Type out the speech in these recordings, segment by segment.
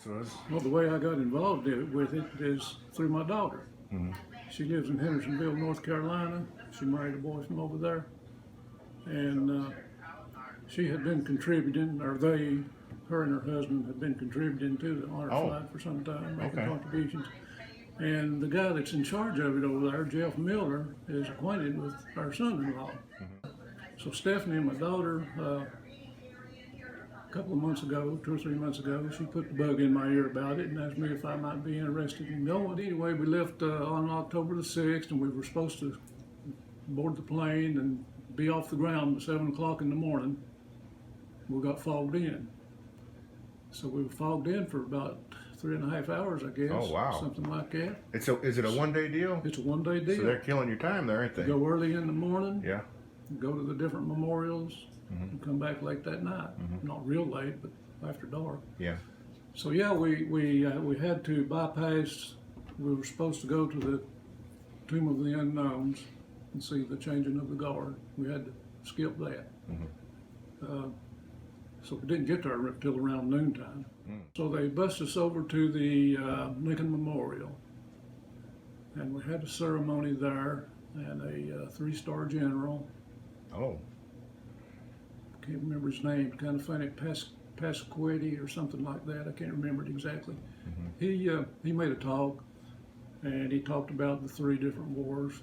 So it's, Well, the way I got involved with it is through my daughter. She lives in Hendersonville, North Carolina. She married a boy from over there. And she had been contributing, or her and her husband had been contributing to the honor flight for some time, making contributions. And the guy that's in charge of it over there, Jeff Miller, is acquainted with our son-in-law. So Stephanie, my daughter, a couple of months ago, 2 or 3 months ago, she put the bug in my ear about it and asked me if I might be interested in going. Anyway, we left on October the 6th, and we were supposed to board the plane and be off the ground at 7 o'clock in the morning. We got fogged in. So we were fogged in for about 3.5 hours, I guess. Oh, wow. Something like that. is it a one-day deal? It's a one-day deal. So they're killing your time there, aren't they? Go early in the morning. Yeah. Go to the different memorials and come back late that night. Not real late, but after dark. Yeah. So yeah, we had to bypass. We were supposed to go to the Tomb of the Unknowns and see the changing of the guard. We had to skip that. So we didn't get there until around noontime. So they bussed us over to the Lincoln Memorial, and we had a ceremony there, and a 3-star general. Oh. Can't remember his name. Kind of funny, Pasquetti or something like that. I can't remember it exactly. He made a talk, and he talked about the 3 different wars: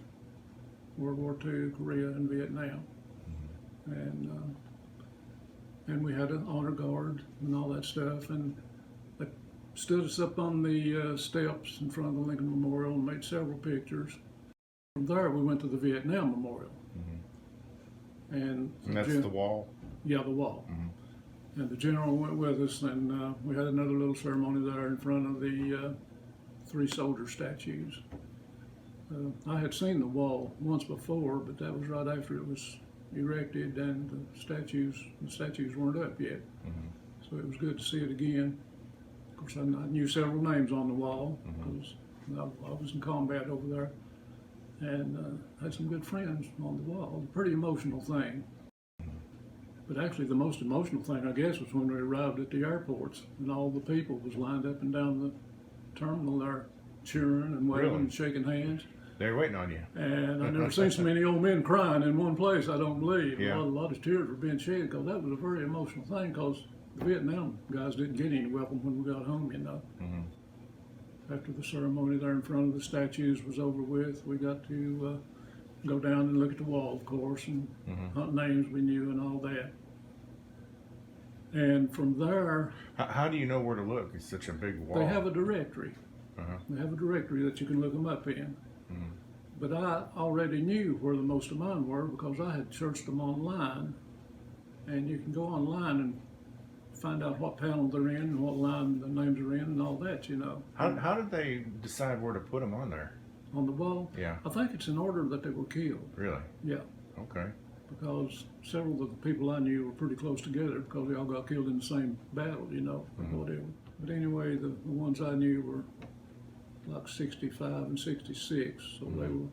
World War II, Korea, and Vietnam. And we had an honor guard and all that stuff, and they stood us up on the steps in front of the Lincoln Memorial and made several pictures. From there, we went to the Vietnam Memorial. And that's the wall? Yeah, the wall. And the general went with us, and we had another little ceremony there in front of the 3 soldier statues. I had seen the wall once before, but that was right after it was erected, and the statues weren't up yet. So it was good to see it again. Of course, I knew several names on the wall because I was in combat over there, and had some good friends on the wall. A pretty emotional thing. But actually the most emotional thing, I guess, was when we arrived at the airports and all the people was lined up and down the terminal there cheering and waving and shaking hands. They're waiting on you. And I've never seen so many old men crying in one place, I don't believe. Yeah. A lot of tears were being shed because that was a very emotional thing, because the Vietnam guys didn't get any welcome when we got home, you know. After the ceremony there in front of the statues was over with, we got to go down and look at the wall, of course, and hunt names we knew and all that. And from there... How do you know where to look? It's such a big wall. They have a directory. They have a directory that you can look them up in. But I already knew where the most of mine were because I had searched them online. And you can go online and find out what panel they're in and what line the names are in and all that, you know. How did they decide where to put them on there? On the wall? Yeah. I think it's in order that they were killed. Really? Yeah. Okay. Because several of the people I knew were pretty close together because they all got killed in the same battle, you know, or whatever. But anyway, the ones I knew were like 65 and 66, so they were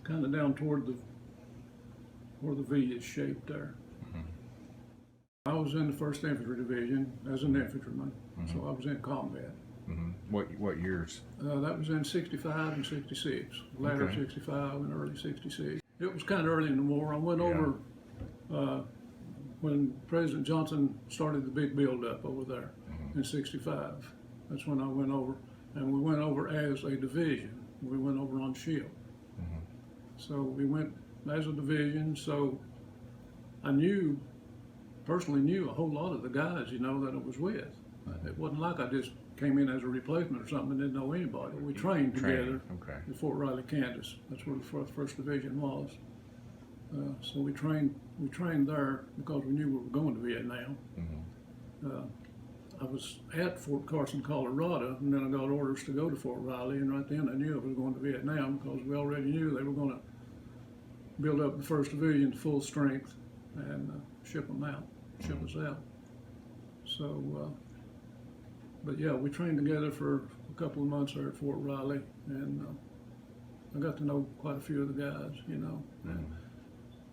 kind of down toward where the V is shaped there. I was in the 1st Infantry Division as an infantryman, so I was in combat. What years? That was in 65 and 66, latter 65 and early 66. It was kind of early in the war. I went over when President Johnson started the big build-up over there in 65. That's when I went over, and we went over as a division. We went over on shield. So we went as a division, so I personally knew a whole lot of the guys, you know, that I was with. It wasn't like I just came in as a replacement or something and didn't know anybody. We trained together at Fort Riley, Kansas. That's where the 1st Division was. So we trained there because we knew we were going to Vietnam. I was at Fort Carson, Colorado, and then I got orders to go to Fort Riley, and right then I knew I was going to Vietnam because we already knew they were going to build up the 1st Division to full strength and ship us out. So, but yeah, we trained together for a couple of months there at Fort Riley, and I got to know quite a few of the guys, you know. And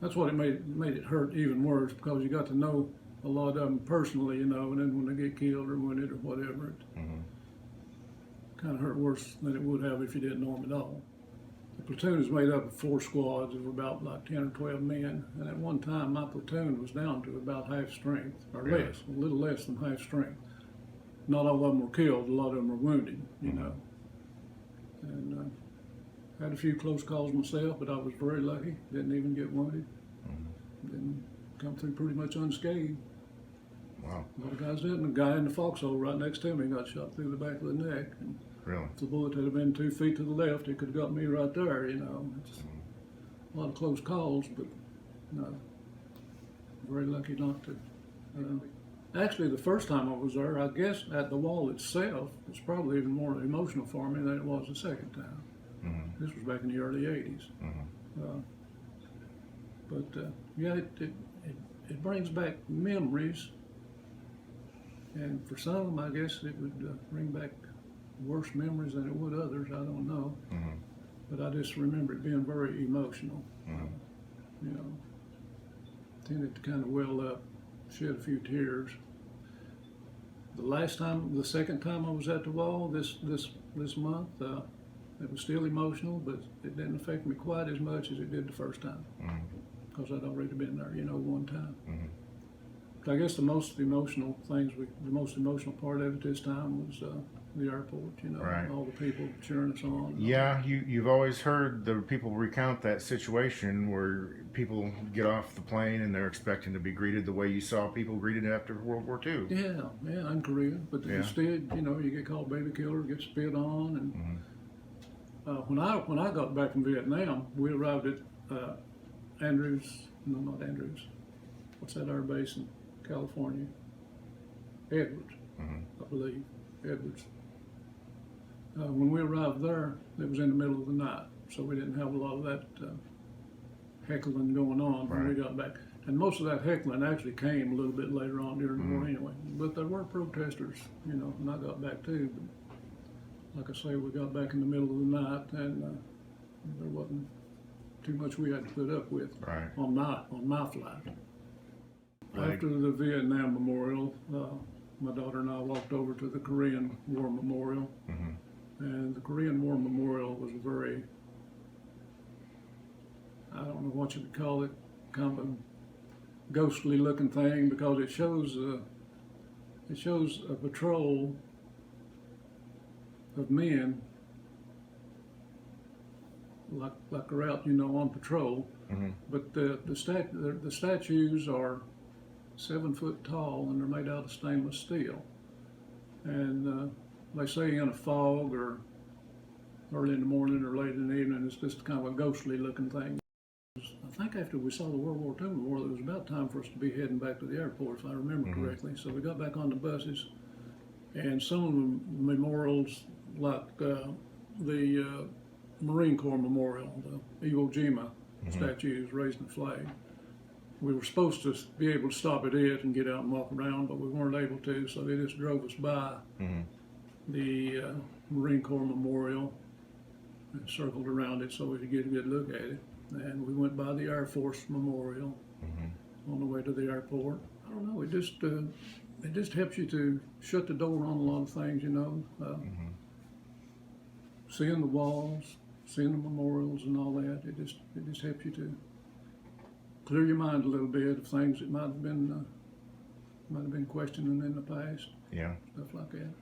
that's what made it hurt even worse, because you got to know a lot of them personally, you know, and then when they get killed or wounded or whatever, it kind of hurt worse than it would have if you didn't know them at all. The platoon is made up of 4 squads of about like 10 or 12 men, and at one time my platoon was down to about half strength, or less, a little less than half strength. Not all of them were killed, a lot of them were wounded, you know. And had a few close calls myself, but I was very lucky, didn't even get wounded. Didn't come through pretty much unscathed. Wow. A lot of guys didn't. The guy in the foxhole right next to me got shot through the back of the neck. And Really? if the bullet had been 2 feet to the left, it could have got me right there, you know. It's a lot of close calls, but no, very lucky not to. Actually, the first time I was there, I guess at the wall itself, it's probably even more emotional for me than it was the second time. This was back in the early 80s. Yeah, it brings back memories, and for some, I guess it would bring back worse memories than it would others. I don't know, but I just remember it being very emotional. You know, tended to kind of well up, shed a few tears. The second time I was at the wall this month, it was still emotional, but it didn't affect me quite as much as it did the first time, because I'd already been there, you know, one time. But I guess the most emotional part of it this time was the airport, you know, Right. all the people cheering us on. Yeah, you've always heard the people recount that situation where people get off the plane and they're expecting to be greeted the way you saw people greeted after World War II. Yeah, in Korea. But instead, you know, you get called baby killer, get spit on, and when I got back from Vietnam, we arrived at not Andrews. What's that air base in California? Edwards, I believe. Edwards. When we arrived there, it was in the middle of the night, so we didn't have a lot of that heckling going on when we got back. And most of that heckling actually came a little bit later on during the war anyway. But there were protesters, you know, when I got back too. But like I say, we got back in the middle of the night, and there wasn't too much we had to put up with on my flight. After the Vietnam Memorial, my daughter and I walked over to the Korean War Memorial, and the Korean War Memorial was a very, I don't know what you would call it, kind of a ghostly looking thing, because it shows a patrol of men like they're out, you know, on patrol, but the statues are 7 foot tall, and they're made out of stainless steel. And they say in a fog or early in the morning or late in the evening, it's just kind of a ghostly looking thing. I think after we saw the World War II memorial, it was about time for us to be heading back to the airport, if I remember correctly. So we got back on the buses, and some of the memorials, like the Marine Corps Memorial, the Iwo Jima statues raising the flag. We were supposed to be able to stop at it and get out and walk around, but we weren't able to, so they just drove us by the Marine Corps Memorial and circled around it so we could get a good look at it. And we went by the Air Force Memorial on the way to the airport. I don't know, it just helps you to shut the door on a lot of things, you know. Seeing the walls, seeing the memorials and all that, it just helps you to clear your mind a little bit of things that might have been questioning in the past. Yeah. Stuff like that.